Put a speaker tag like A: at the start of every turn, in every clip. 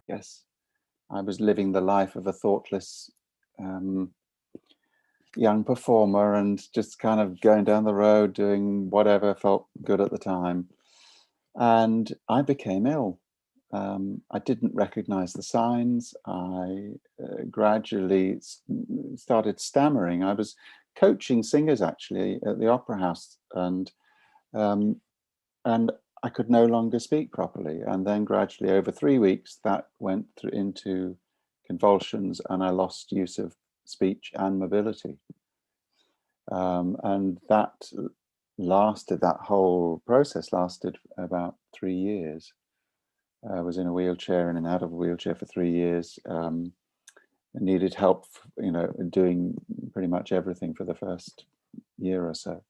A: Yes, I was living the life of a thoughtless um, young performer and just kind of going down the road doing whatever felt good at the time. And I became ill. I didn't recognize the signs. I gradually started stammering. I was coaching singers actually at the Opera House, um, and I could no longer speak properly. And then gradually, over 3 weeks, that went into convulsions, and I lost use of speech and mobility. And that whole process lasted about 3 years. I was in a wheelchair and out of a wheelchair for 3 years. Needed help, doing pretty much everything for the first year or so.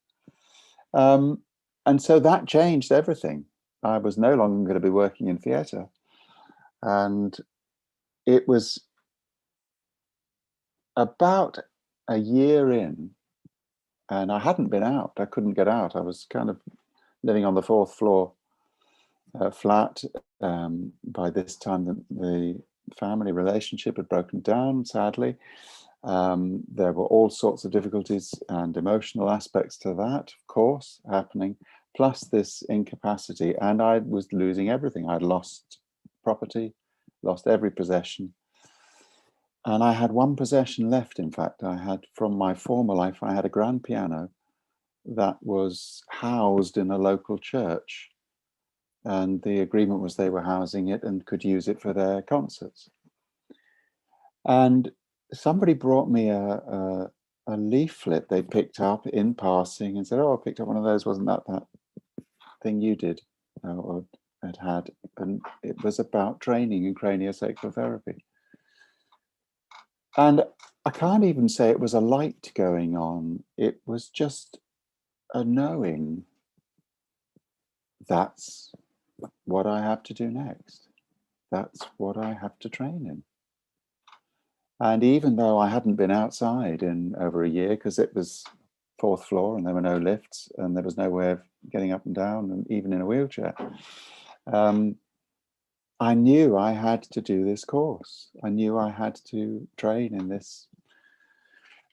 A: And so that changed everything. I was no longer going to be working in theatre. And it was about a year in, and I hadn't been out. I couldn't get out. I was kind of living on the fourth floor flat. By this time, the family relationship had broken down, sadly. There were all sorts of difficulties and emotional aspects to that, of course, happening, plus this incapacity. And I was losing everything. I'd lost property, lost every possession. And I had one possession left, in fact. I had, from my former life, I had a grand piano that was housed in a local church. And the agreement was they were housing it and could use it for their concerts. And somebody brought me a leaflet they picked up in passing and said, "Oh, I picked up one of those. Wasn't that thing you did or had?" And it was about training in craniosacral therapy. And I can't even say it was a light going on. It was just a knowing that's what I have to do next. That's what I have to train in. And even though I hadn't been outside in over a year, because it was fourth floor and there were no lifts and there was no way of getting up and down, and even in a wheelchair, I knew I had to do this course. I knew I had to train in this.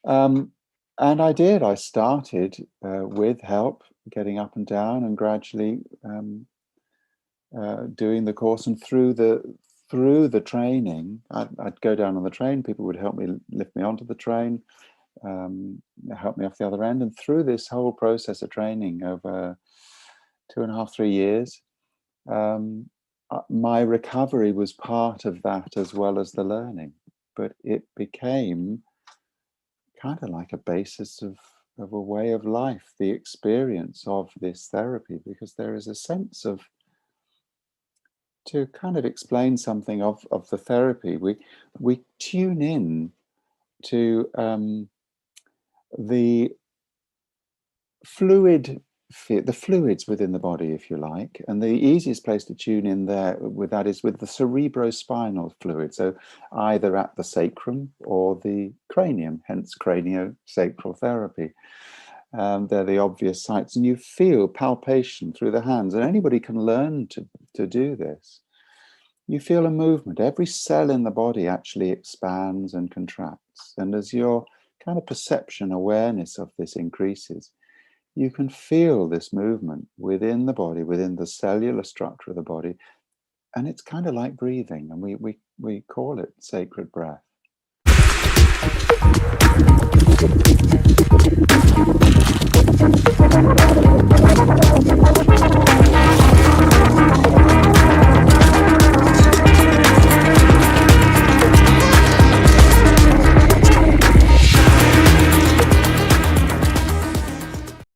A: And I did. I started with help, getting up and down, and gradually doing the course. And through the training, I'd go down on the train. People would help me lift me onto the train, help me off the other end. And through this whole process of training over 2.5, 3 years, my recovery was part of that as well as the learning. But it became kind of like a basis of a way of life, the experience of this therapy, because there is a sense of, to kind of explain something of the therapy, we tune in to the fluids within the body, if you like, and the easiest place to tune in there with that is with the cerebrospinal fluid, so either at the sacrum or the cranium, hence craniosacral therapy. They're the obvious sites, and you feel palpation through the hands, and anybody can learn to do this. You feel a movement. Every cell in the body actually expands and contracts, and as your kind of perception awareness of this increases, you can feel this movement within the body, within the cellular structure of the body, and it's kind of like breathing, and we call it sacred breath.